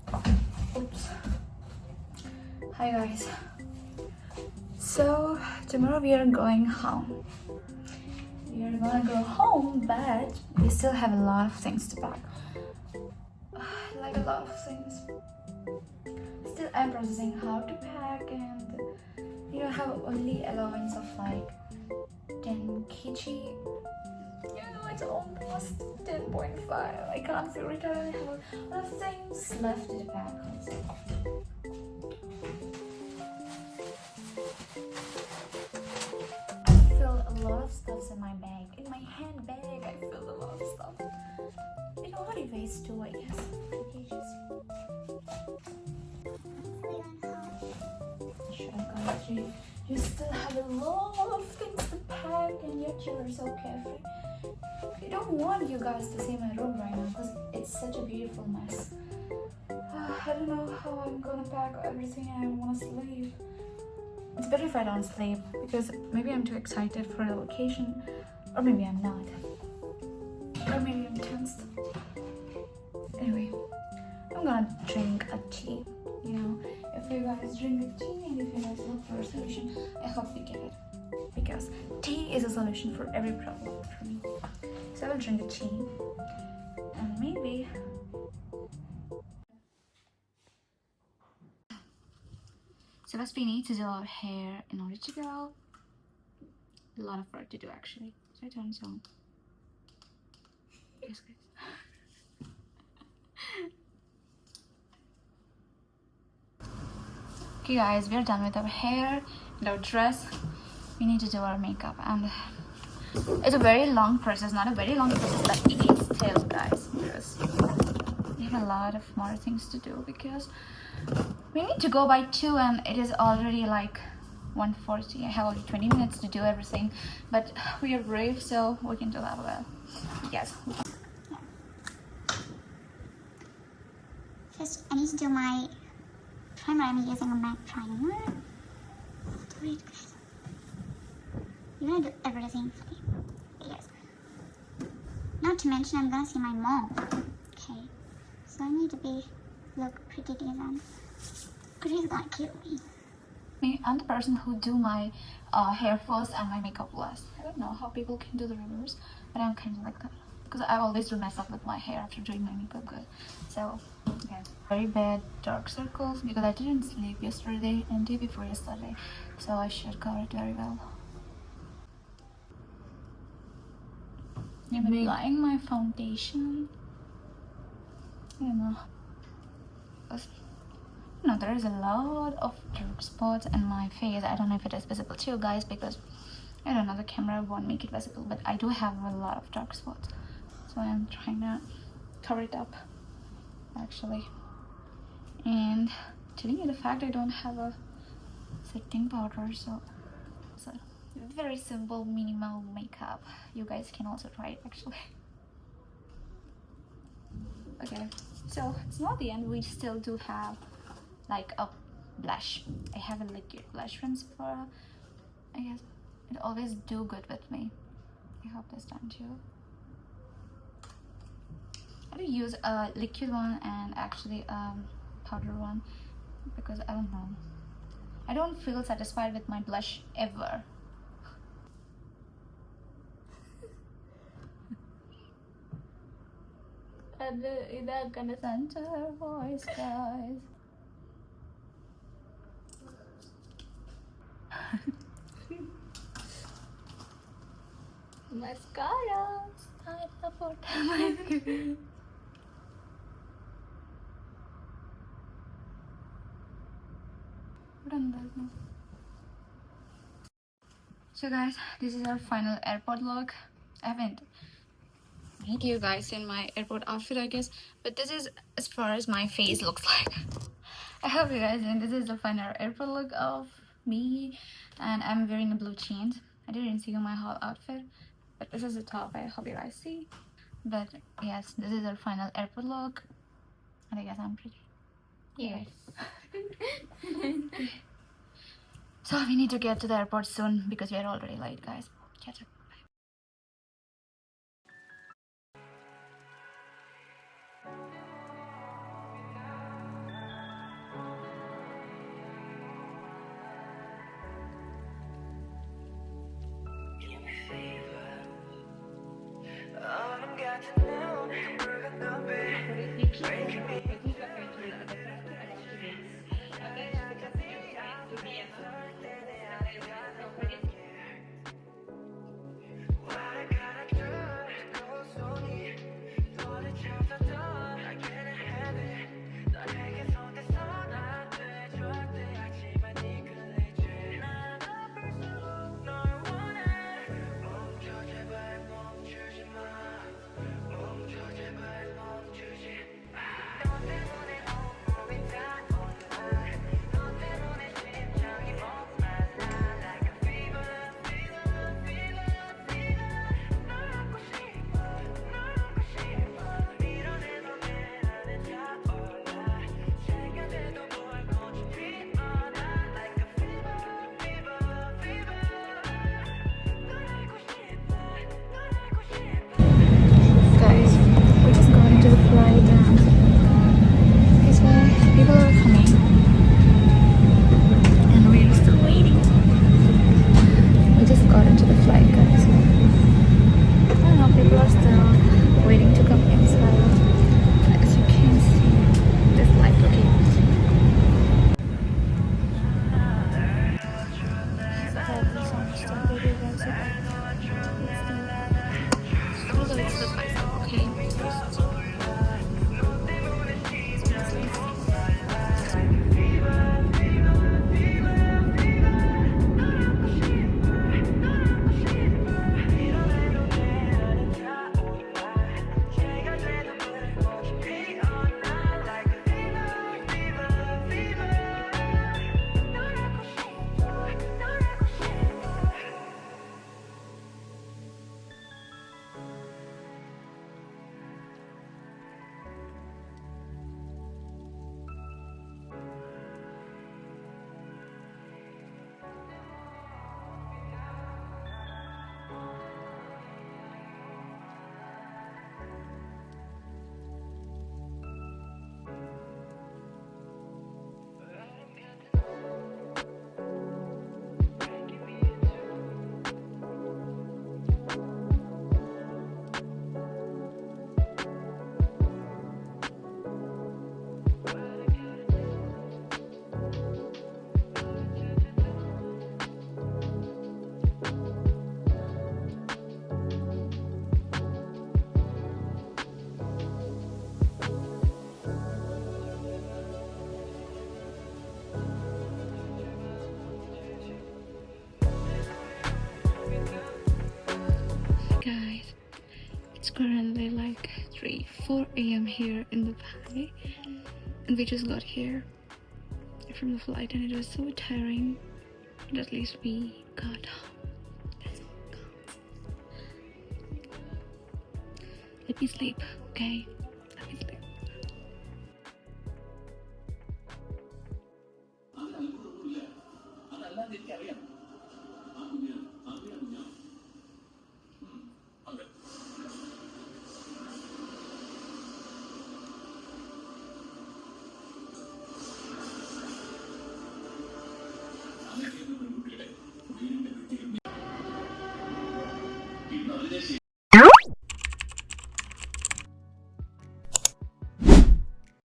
Oops. Hi guys. So tomorrow we are going home. We are gonna go home, but we still have a lot of things to pack. Like a lot of things. Still I'm processing how to pack, and you know, have only allowance of like 10 kg. You know, it's almost 10.5. I can't figure it out. I have a lot of things left to pack. I feel a lot of stuff in my bag. In my handbag, I feel a lot of stuff. It already weighs too, I guess. 2 kgs. Should I come with you? You still have a lot of things to pack, and yet you are so carefree. I don't want you guys to see my room right now because it's such a beautiful mess. I don't know how I'm gonna pack everything. I want to sleep. It's better if I don't sleep because maybe I'm too excited for the location, or maybe I'm not, or maybe I'm tensed. Anyway, I'm gonna drink a tea. You know, if you guys drink a tea and if you guys look for a solution, I hope we get it, because tea is a solution for every problem for me. So I will drink a tea, and maybe so first we need to do our hair in order to go. A lot of work to do actually. So I turn this on. Yes, guys. Okay guys, we're done with our hair and our dress. We need to do our makeup, and it's a very long process, not a very long process, but it is still, guys, because we have a lot of more things to do, because we need to go by 2 and it is already like 1:40. I have only 20 minutes to do everything, but we are brave, so we can do that well. Yes. First, I need to do my primer. I'm using a MAC primer. Wait, guys. You're gonna do everything for me. Yes. Not to mention, I'm gonna see my mom. Okay. So I need to look pretty decent. Because she's gonna kill me. I'm the person who do my hair first and my makeup last. I don't know how people can do the reverse, but I'm kind of like that, because I always do mess up with my hair after doing my makeup good. So, okay. Very bad dark circles because I didn't sleep yesterday and day before yesterday, so I should cover it very well. I'm applying my foundation. I don't know. No, there is a lot of dark spots in my face. I don't know if it is visible to you guys, because I don't know, the camera won't make it visible, but I do have a lot of dark spots, so I'm trying to cover it up actually. And telling you the fact, I don't have a setting powder, so very simple minimal makeup. You guys can also try it actually. Okay, so it's not the end. We still do have like a blush. I have a liquid blush from Sephora. I guess it always do good with me. I hope this done too. I do use a liquid one and actually powder one, because I don't know, I don't feel satisfied with my blush ever. And that gonna center her voice, guys. Mascara. I support my So guys, this is our final airport look. I haven't made you guys in my airport outfit, I guess, but this is as far as my face looks like. I hope you guys, and this is the final airport look of me, and I'm wearing a blue jeans. I didn't see my whole outfit, but this is the top. I hope you guys see. But yes, this is our final airport look, and I guess I'm pretty. Yes. So we need to get to the airport soon because we are already late, guys. Catch up. guys, it's currently like 4 a.m. here in Dubai, and we just got here from the flight, and it was so tiring, but at least we got home. That's all counts. Let me sleep, okay? Let me sleep. Anladın ya.